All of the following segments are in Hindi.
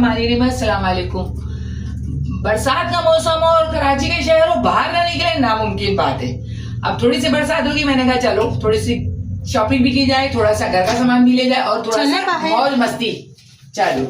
बिस्मिल्लाहिर्रहमानिर्रहीम, अस्सलाम वालेकुम। बरसात का मौसम और कराची के शहरों बाहर ना निकले नामुमकिन बात है। अब थोड़ी सी बरसात होगी, मैंने कहा चलो थोड़ी सी शॉपिंग भी की जाए, थोड़ा सा घर का सामान भी ले जाए और थोड़ा सा मौज मस्ती चालू।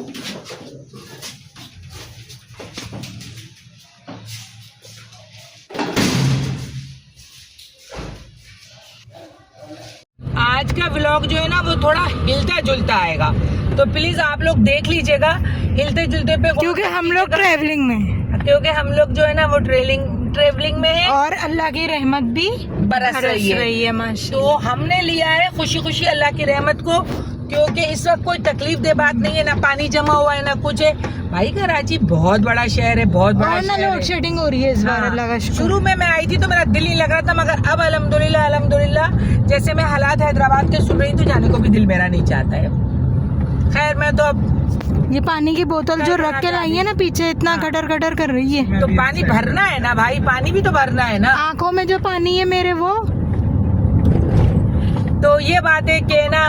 आज का व्लॉग जो है ना वो थोड़ा हिलता जुलता आएगा, तो प्लीज आप लोग देख लीजिएगा हिलते जुलते पे, क्योंकि हम लोग ट्रैवलिंग में, क्योंकि हम लोग जो है ना वो ट्रेवलिंग में है और अल्लाह की रहमत भी बरस रही है माशाल्लाह। तो हमने लिया है खुशी खुशी अल्लाह की रहमत को, क्योंकि इस वक्त कोई तकलीफ दे बात नहीं है, ना पानी जमा हुआ है ना कुछ है। भाई कराची बहुत बड़ा शहर है, बहुत बड़ा शहर है। लोड शेडिंग हो रही है इस बार, अल्लाह का शुक्र। शुरू में मैं आई थी तो मेरा दिल नहीं लग रहा था, मगर अब अल्हम्दुलिल्लाह जैसे मैं हालात हैदराबाद के सुन रही तो जाने को भी दिल मेरा नहीं चाहता है। खैर मैं तो अब ये पानी की बोतल जो रख के लाई है ना पीछे, इतना कटर कटर कर रही है। तो पानी भरना है ना भाई, पानी भी तो भरना है ना। आंखों में जो पानी है मेरे वो, तो ये बात है कि ना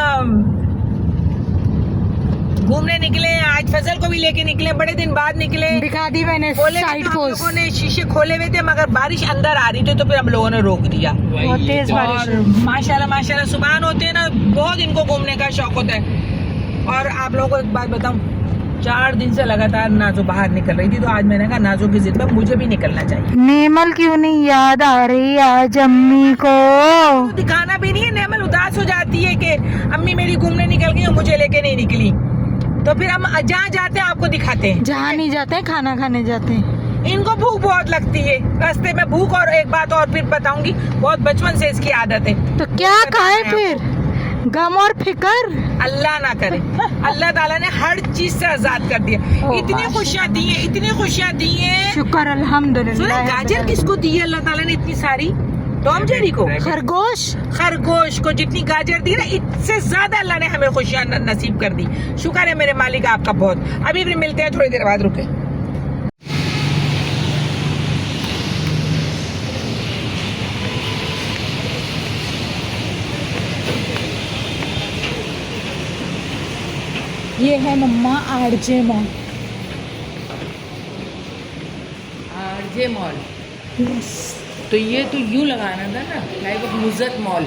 घूमने निकले आज, फजल को भी लेके निकले, बड़े दिन बाद निकले। दिखा दी मैंने साइड पोस्ट। लोगों ने शीशे खोले हुए थे मगर बारिश अंदर आ रही थी तो फिर हम लोगों ने रोक दिया। बहुत तेज बारिश। और माशाल्लाह सुबहान होते हैं ना, बहुत इनको घूमने का शौक होता है। और आप लोगों को एक बात बताऊं, 4 दिन से लगातार नाजो बाहर निकल रही थी, तो आज मैंने कहा नाजो की जिद में मुझे भी निकलना चाहिए। नेमल क्यों नहीं याद आ रही आज अम्मी को? तो दिखाना भी नहीं है, नेमल उदास हो जाती है कि अम्मी मेरी घूमने निकल गई और मुझे लेके नहीं निकली। तो फिर हम जहाँ जाते हैं आपको दिखाते हैं, जहाँ नहीं जाते हैं खाना खाने जाते हैं। इनको भूख बहुत लगती है, रास्ते में भूख। और एक बात और फिर बताऊंगी, बहुत बचपन से इसकी आदत है। तो क्या खाए फिर? गम और फिकर अल्लाह ना करे। अल्लाह ताला ने हर चीज से आजाद कर दिया। इतनी खुशियाँ दी है, इतनी खुशियाँ दी है। शुक्र अल्हम्दुलिल्लाह। गाजर किसको दी है अल्लाह ताला ने इतनी सारी? टॉम जेरी को, खरगोश को जितनी गाजर दी ना, इससे ज्यादा अल्लाह ने हमें खुशियाँ नसीब कर दी। शुक्र है मेरे मालिक आपका बहुत। अभी भी मिलते हैं थोड़ी देर बाद, रुके। ये है मम्मा आरजे मॉल। आरजे मॉल, तो ये तो यूं लगाना था ना, लाइक ऑफ नुज़रत मॉल।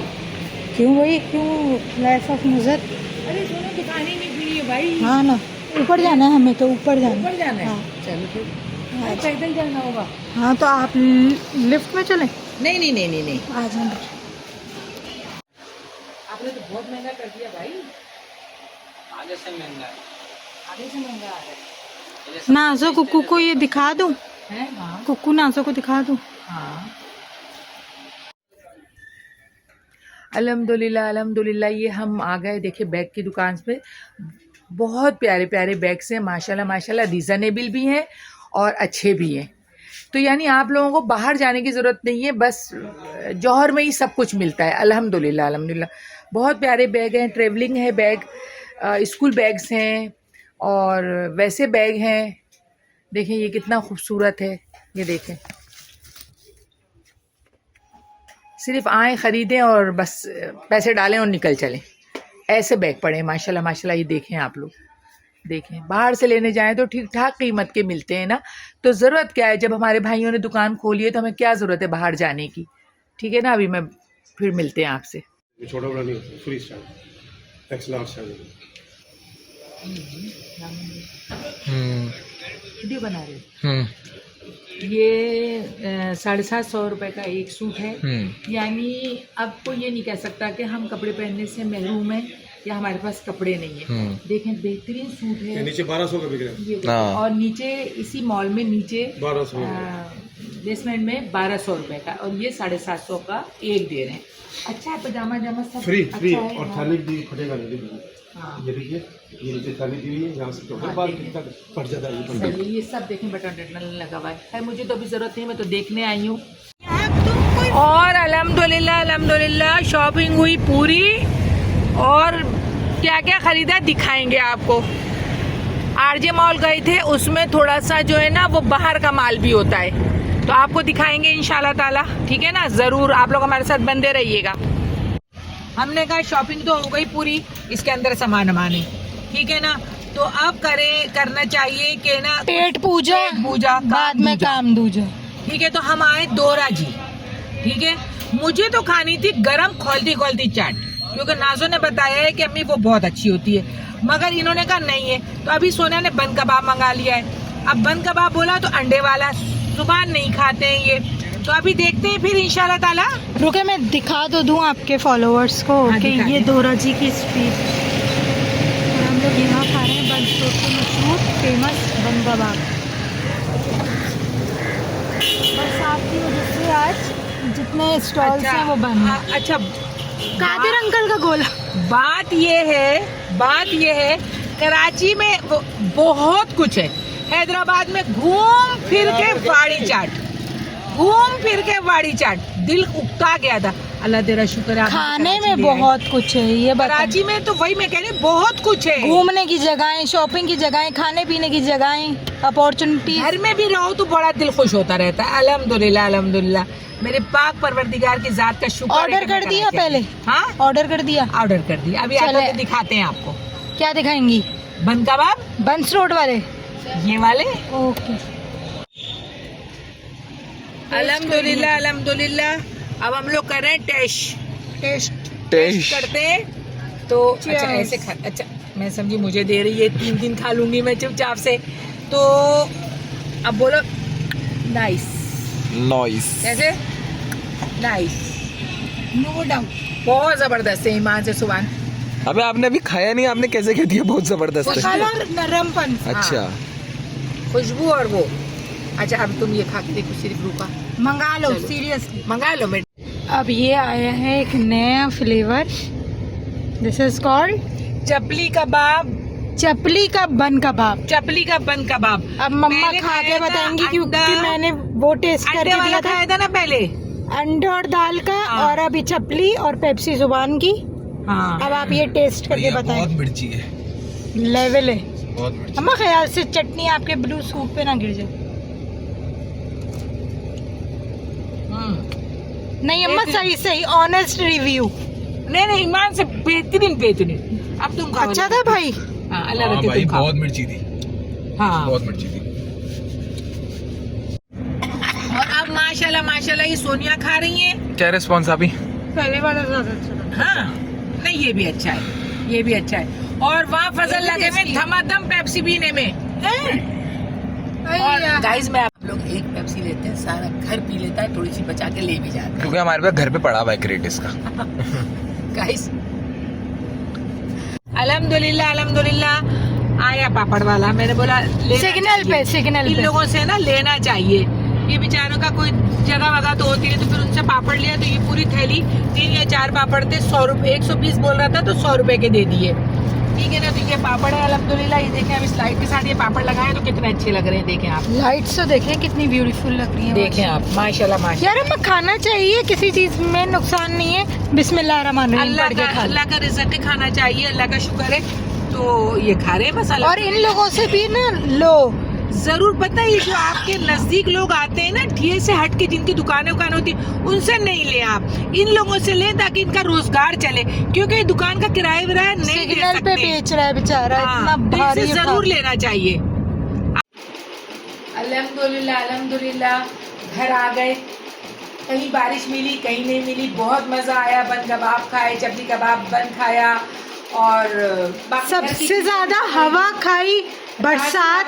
क्यों भाई, क्यों लाइफ ऑफ नुज़रत? अरे सुनो, दुकानें नहीं खुली है भाई। हाँ ना, ऊपर जाना है हमें, तो ऊपर जाना है। हाँ। चलो फिर पैदल जाना होगा। हाँ तो आप लिफ्ट में चलें? नहीं आ जाए। आपने तो बहुत महंगा कर दिया भाई। आगे से महंगा आ रहा है। नाजो कुकू को ये दिखा दूं? हाँ कुकू नाजो को दिखा दूं? हाँ। अल्हम्दुलिल्लाह ये हम आ गए। देखिए बैग की दुकान पे बहुत प्यारे प्यारे बैग्स हैं माशाल्लाह, रीज़नेबल भी हैं और अच्छे भी हैं। तो यानी आप लोगों को बाहर जाने की ज़रूरत नहीं है, बस जौहर में ही सब कुछ मिलता है। अल्हम्दुलिल्लाह बहुत प्यारे बैग हैं, ट्रेवलिंग है बैग, स्कूल बैग्स हैं और वैसे बैग हैं। देखें ये कितना खूबसूरत है, ये देखें। सिर्फ आए ख़रीदें और बस पैसे डालें और निकल चलें, ऐसे बैग पड़े हैं माशाल्लाह। ये देखें आप लोग, देखें। बाहर से लेने जाएं तो ठीक ठाक कीमत के मिलते हैं ना, तो ज़रूरत क्या है? जब हमारे भाइयों ने दुकान खोली है तो हमें क्या ज़रूरत है बाहर जाने की? ठीक है ना। अभी मैं फिर मिलते हैं आपसे। छोटा बड़ा नहीं होता, free style, x large size. Video बना रहे हो? ये 750 रुपये का एक सूट है। यानी अब कोई ये नहीं कह सकता कि हम कपड़े पहनने से महरूम हैं या हमारे पास कपड़े नहीं है। देखें बेहतरीन सूट है। नीचे 1200 का बिक रहा है और नीचे इसी मॉल में नीचे 1200 बेसमेंट में 1200 रुपये का, और ये 750 का एक दे रहे हैं। अच्छा है, पजामा जामा सब फ्री अच्छा है। और थाली भी फटेगा नहीं। हाँ ये देखिए, ये नीचे थाली दी हुई है, यहाँ से टोटल बाल कितना फट जाता है। सही है, ये सब देखें बटन टटन लगा हुआ है। खैर मुझे तो अभी ज़रूरत नहीं, मैं तो देखने आई हूँ। और अल्हम्दुलिल्लाह शॉपिंग हुई पूरी, और क्या क्या ख़रीदा दिखाएंगे आपको। आरजे मॉल गए थे, उसमें थोड़ा सा जो है ना वो बाहर का माल भी होता है, तो आपको दिखाएंगे इंशाल्लाह ताला। ठीक है ना, ज़रूर आप लोग हमारे साथ बंदे रहिएगा। हमने कहा शॉपिंग तो हो गई पूरी, इसके अंदर सामान है, ठीक है ना। तो अब करना चाहिए कि ना पेट पूजा पूजा बाद में काम दूजा। ठीक है। तो हम आए दोरा जी। ठीक है। मुझे तो खानी थी गरम खोलती खोलती चाट, क्योंकि नाजो ने बताया है कि अम्मी वो बहुत अच्छी होती है, मगर इन्होंने कहा नहीं है। तो अभी सोनिया ने बन कबाब मंगा लिया है। अब बन कबाब बोला तो अंडे वाला, सुबह नहीं खाते हैं ये, तो अभी देखते हैं फिर इंशाल्लाह ताला। रुके मैं दिखा तो दूं आपके फॉलोअर्स को हाँ, कि दिखा ये दें। दोरा जी की स्ट्रीट, और हम लोग यहाँ खा रहे हैं बंस रोड के मशहूर फेमस बन कबाब। बरसात की वजह से आज जितने स्टॉल्स हैं वो बंद हैं। अच्छा, कादिर अंकल का गोला। बात ये है कराची में बहुत कुछ है। हैदराबाद में घूम फिर के वाड़ी चाट दिल उगता गया था। अल्लाह तेरा शुक्र है खाने में बहुत कुछ है, ये कराची में, तो वही मैं कह रही हूँ बहुत कुछ है। घूमने की जगहें, शॉपिंग की जगहें, खाने पीने की जगहें, अपॉर्चुनिटी। घर में भी रहो तो बड़ा दिल खुश होता रहता है। अल्हम्दुलिल्लाह अल्हम्दुलिल्लाह, मेरे पाक परवरदिगार की जात का शुक्र है ऑर्डर कि मैं कर दिया कराची पहले? आई। हाँ, ऑर्डर कर दिया। ऑर्डर कर दिया। अभी चले। आकर के दिखाते हैं आपको। क्या दिखाएंगी? बन कबाब बंस रोड वाले। ये वाले। ओके। अल्हम्दुलिल्लाह अल्हम्दुलिल्लाह। अब हम लोग कर रहे हैं टेस्ट करते हैं। तो अच्छा ऐसे खा, अच्छा मैं समझी मुझे दे रही है, 3 खा लूंगी मैं चुपचाप से। तो अब बोलो नाइस। कैसे? नाइस, नो डाउट, बहुत जबरदस्त है। ईमान से सुभान। अबे आपने अभी खाया नहीं, आपने कैसे कह दिया बहुत जबरदस्त है? कलर नरमपन। अच्छा, खुशबू और वो। अच्छा अब तुम ये खा के देखो, सिर्फ रूका मंगा लो, चलो। सीरियसली मंगा लो मैं। अब ये आया है एक नया flavour, this is called chapli kabab, chapli का बन कबाब। चपली का बन कबाब। अब मम्मा मैंने खा के खाया था बताएंगी क्योंकि अंडा- मैंने वो टेस्ट अंडे करके वाला दिया था, खाया था ना पहले। अंडे और दाल का। हाँ। और अभी चपली और पेप्सी जुबान की। हाँ, अब आप ये टेस्ट करके बताएं। मिर्ची है, लेवल है बहुत मिर्ची। अम्मा, ख्याल से चटनी आपके ब्लू सूट पे ना गिर जाए। नहीं अम्मा, सही सही ऑनेस्ट रिव्यू। नहीं ईमान से बेहतरीन। अब तुम खाओ। अच्छा था भाई। हाँ, अल्लाह रखे तुम खाओ। बहुत मिर्ची थी, हाँ। बहुत मिर्ची थी। और अब माशाल्लाह ये सोनिया खा रही है। क्या रिस्पॉन्स अभी? पहले वाला ज्यादा अच्छा था। हाँ, नहीं ये भी अच्छा है, ये भी अच्छा है। और वहाँ फजल लगे हुए धमाधम पेप्सी पीने में। और गाइस मैं आप लोग एक पेप्सी लेते हैं, सारा घर पी लेता है, थोड़ी सी बचा के ले भी जाता क्योंकि हमारे पास घर पे पड़ा हुआ है क्रेट इसका। है। गाइस अल्हम्दुलिल्लाह आया पापड़ वाला। मैंने बोला सिग्नल इन पे लोगों से ना लेना चाहिए। ये बेचारों का कोई जगह वगह तो होती है, तो फिर उनसे पापड़ लिया। तो ये पूरी थैली 3 या 4 पापड़ थे, 100 रुपए, 120 बोल रहा था तो 100 रुपए के दे दिए। ठीक है ना। तो ये पापड़ है अल्हम्दुलिल्लाह। ये देखें, हम इस लाइट के साथ ये पापड़ लगाए तो कितने अच्छे लग रहे हैं। देखें आप, लाइट्स तो देखें कितनी ब्यूटीफुल लग रही है। देखें आप, माशाल्लाह यार हमें खाना चाहिए, किसी चीज में नुकसान नहीं है। बिस्मिल्लाहिर्रहमानिर्रहीम अल्लाह पढ़ के खा लो। अल्लाह का रिज़्क़ है, खाना चाहिए, अल्लाह का शुक्र है। तो ये खा रहे हैं बस। और इन लोगों से भी ना लो, जरूर पता है, जो आपके नजदीक लोग आते हैं ना ठिये से हट के, जिनकी दुकानें होती उनसे नहीं ले, आप इन लोगों से ले ताकि इनका रोजगार चले, क्योंकि दुकान का किराया विराया नहीं दे सिग्नल पे सकते। बेच रहा है बेचारा, इतना तो भारी इनसे उठा- जरूर लेना चाहिए। अल्हम्दुलिल्लाह घर आ गए। कहीं बारिश मिली, कहीं नहीं मिली, बहुत मजा आया। बन कबाब खाए, चपली कबाब बन खाया, और बाकी घर की सबसे चीजें ज्यादा खाई। हवा खाई, बरसात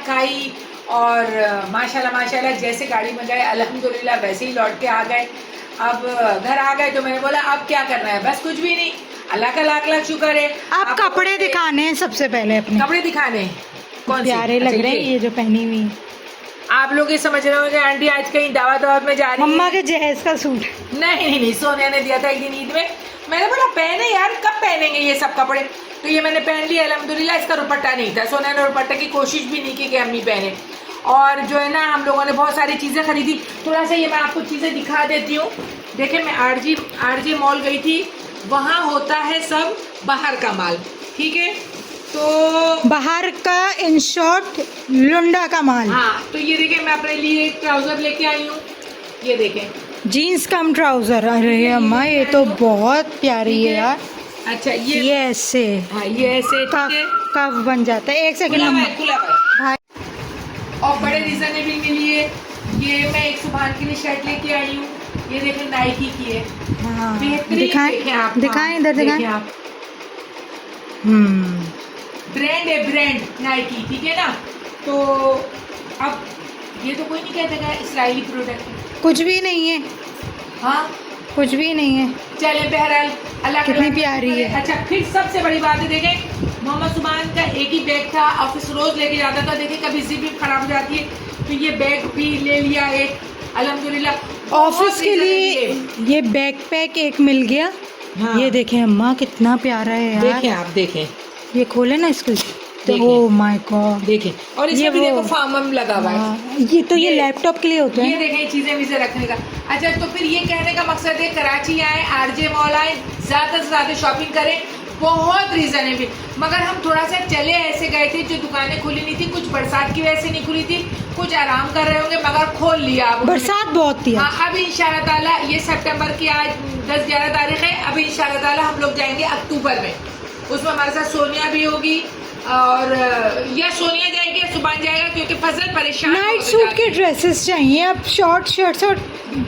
खाई। और माशाल्लाह जैसे गाड़ी में गए अल्हम्दुलिल्लाह वैसे ही लौट के आ गए। अब घर आ गए तो मैंने बोला अब क्या करना है, बस कुछ भी नहीं, अल्लाह का लाख लाख शुक्र है। आप कपड़े दिखाने हैं सबसे पहले अपने, कपड़े दिखाने कौन से प्यारे लग रहे हैं ये जो पहनी हुई। आप लोग ये समझ रहे होंगे आंटी आज कहीं दावत में जा रही है। मम्मा के जहेज का सूट। नहीं सोनिया ने दिया था एक दिन ईद में। मैंने बोला पहने यार, कब पहनेंगे ये सब कपड़े, तो ये मैंने पहन लिया अल्हम्दुलिल्लाह। इसका दुपट्टा नहीं था, सोनिया ने दुपट्टे की कोशिश भी नहीं की कि अम्मी पहने। और जो है ना हम लोगों ने बहुत सारी चीज़ें खरीदी। थोड़ा सा ये मैं आपको चीज़ें दिखा देती हूँ। देखिए मैं आरजी मॉल गई थी, वहाँ होता है सब बाहर का माल। ठीक है, तो बाहर का इन शॉर्ट लुंडा का माल। हाँ, तो ये देखें मैं अपने लिए एक ट्राउजर लेके आई हूँ, ये देखें जीन्स कम ट्राउजर। अरे अम्मा ये तो बहुत प्यारी है यार। अच्छा ये ऐसे हाँ ये ऐसे कफ ठीक है, कफ बन जाता है। एक सेकंड खुला हुआ मम्मा है, खुला हुआ है। भाई और बड़े रिजनेबल में लिए। ये मैं एक सुभान के लिए शर्ट लेके आई हूँ, ये देखें नाइकी की है, हाँ बेहतरीन। देखें आप, दिखाएं इधर देखें दिखाएं। आप, हम्म ब्रांड है, ब्रांड नाइकी, ठीक है ना। तो अब ये तो कोई नहीं कहता इसराइली प्रोडक्ट है, कुछ भी नहीं है, हाँ कुछ भी नहीं है। चले बहरहाल अल्लाह कितनी प्यारी है। अच्छा फिर सबसे बड़ी बात है, देखें मोहम्मद सुभान का एक ही बैग था, ऑफिस रोज लेके जाता था, देखें कभी जिप भी खराब हो जाती है तो ये बैग भी ले लिया एक, अल्हम्दुलिल्लाह। ऑफिस के लिए ये बैकपैक एक मिल गया। हाँ। ये देखें अम्मा कितना प्यारा है यार। देखें आप, देखें ये खोले ना इसको, देखें। Oh my God. देखें, और ये इसमें भी वो- देखो फार्मम लगा हुआ है। हाँ, ये तो ये लैपटॉप के लिए होता ये है। देखें चीजें वीजें रखने का। अच्छा तो फिर ये कहने का मकसद है कराची आए, आरजे मॉल आए, ज्यादा से ज्यादा शॉपिंग करें, बहुत रीजन है भी। मगर हम थोड़ा सा चले ऐसे गए थे, जो दुकानें खुली नहीं थी, कुछ बरसात की वजह से नहीं खुली थी, कुछ आराम कर रहे होंगे, मगर खोल लिया अब बरसात बहुत थी। हाँ अब इंशाल्लाह ताला, ये सितंबर की आज 10-11 तारीख है, अब इंशाल्लाह ताला हम लोग जाएंगे अक्टूबर में, उसमें हमारे साथ सोनिया भी होगी, और या सोनिया जाएगी या सुभान जाएगा, क्योंकि फजल परेशान नाइट होते सूट जाते के हैं। ड्रेसेस चाहिए अब, शॉर्ट शर्ट्स और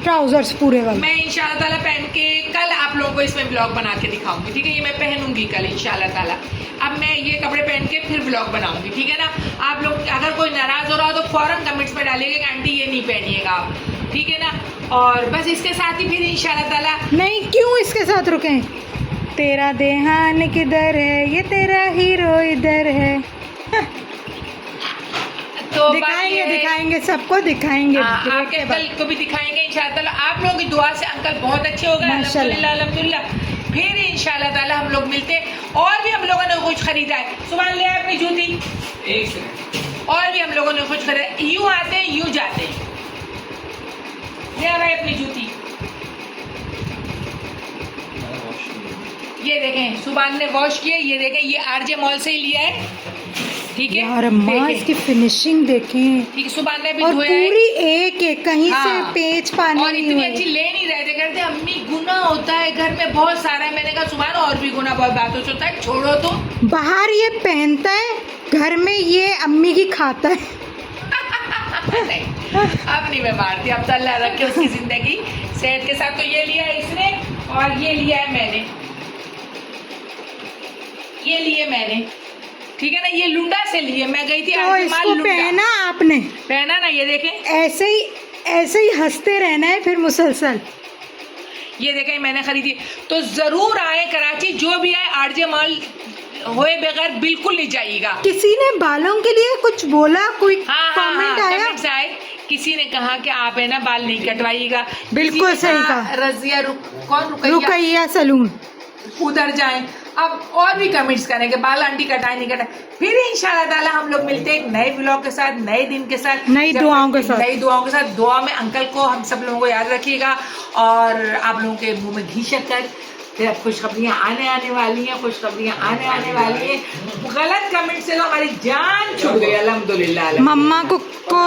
ट्राउजर्स पूरे वाले। मैं इंशाल्लाह ताला पहन के कल आप लोगों को इसमें ब्लॉग बना के दिखाऊंगी, ठीक है, ये मैं पहनूंगी कल इंशाल्लाह ताला। अब मैं ये कपड़े पहन के फिर ब्लॉग बनाऊंगी, ठीक है ना। आप लोग अगर कोई नाराज हो रहा हो तो फौरन कमेंट्स में डालिएगा कि आंटी ये नहीं पहनिएगा आप, ठीक है ना। और बस इसके साथ ही फिर इंशाल्लाह ताला नहीं क्यों इसके साथ रुके, तेरा देहान किधर है, ये तेरा हीरो इधर है। तो दिखाएंगे दिखाएंगे सबको दिखाएंगे। आपके अंकल को भी दिखाएंगे इंशाल्लाह ताला। आप लोगों की दुआ से अंकल बहुत अच्छे हो गए, माशाल्लाह। अल्हम्दुलिल्लाह अल्हम्दुलिल्लाह। फिर इंशाल्लाह ताला हम लोग मिलते हैं। और भी हम लोगों ने कुछ खरीदा है, सुभान ले आए अपनी जूती, एक सेकंड। और भी हम लोगों ने कुछ खरीदा, यूं आते हैं यूं जाते हैं, ले आ भाई अपनी जूती। ये देखें सुभान ने वॉश किए, ये देखें ये आरजे मॉल से ही लिया है, ठीक है यार अम्मा देखें। इसकी फिनिशिंग देखें, ठीक है, सुभान ने भी और धोया है। पूरी एक एक कहीं से हाँ। पेच पानी और नहीं इतनी हुआ अच्छी है। ले नहीं रहे थे, कहते अम्मी गुना होता है, घर में बहुत सारा है। मैंने कहा सुभान और भी गुना बहुत बातों से होता है, छोड़ो तो। बाहर ये पहनता है, घर में ये अम्मी की खाता है। नहीं, अब नहीं मैं मारती, अब तो अल्लाह रखे उसकी जिंदगी सेहत के साथ। तो ये लिया है इसने, और ये लिया है मैंने, ये लिए मैंने, ठीक है ना। ये लुंडा से लिए, मैं गई थी तो आज इसको लुंडा पहना आपने, पहना ना, ये देखें, ऐसे ही हंसते रहना है फिर मुसलसल। ये देखें मैंने खरीदी। तो जरूर आए कराची, जो भी आए आरजे मॉल होए बगैर बिल्कुल नहीं जाइएगा। किसी ने बालों के लिए कुछ बोला, कोई कमेंट आया? कमेंट्स आए, किसी ने कहा कि आप है ना बाल नहीं कटवाइएगा, बिल्कुल किसी ने सही कहा, कहा। रजिया कौन रुकैया सलून उधर जाएं। अब और भी कमेंट्स करें कि बाल आंटी कटाए नहीं कटाए। फिर इंशाल्लाह ताला हम लोग मिलते हैं एक नए ब्लॉग के साथ, नए दिन के साथ, नई दुआओं के साथ। नई दुआओं के साथ। दुआ में अंकल को हम सब लोगों को याद रखिएगा, और आप लोगों के मुंह में घी शक्कर। फिर अब खुशखबरियाँ आने वाली हैं, खुशखबरियाँ आने वाली हैं। गलत कमेंट से तो हमारी जान छूट गई, अल्हम्दुलिल्लाह। मम्मा को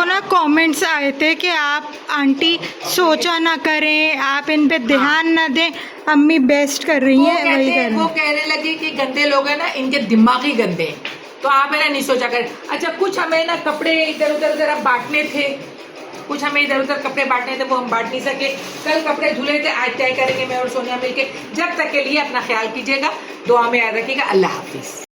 ना कमेंट्स आए थे कि आप आंटी सोचा ना करें, आप इन पे ध्यान ना दें, अम्मी बेस्ट कर रही हैं, वही कर रही वो हैं। कहने लगे कि गंदे लोग हैं ना, इनके दिमाग ही गंदे हैं, तो आप है ना नहीं सोचा करें। अच्छा कुछ हमें ना कपड़े इधर उधर जरा बांटने थे, कुछ हमें इधर उधर कपड़े बांटने थे, वो हम बांट नहीं सके। कल कपड़े धुले थे, आज तय करेंगे मैं और सोनिया मिलके। जब तक के लिए अपना ख्याल कीजिएगा, दुआ में याद रखिएगा। अल्लाह हाफिज।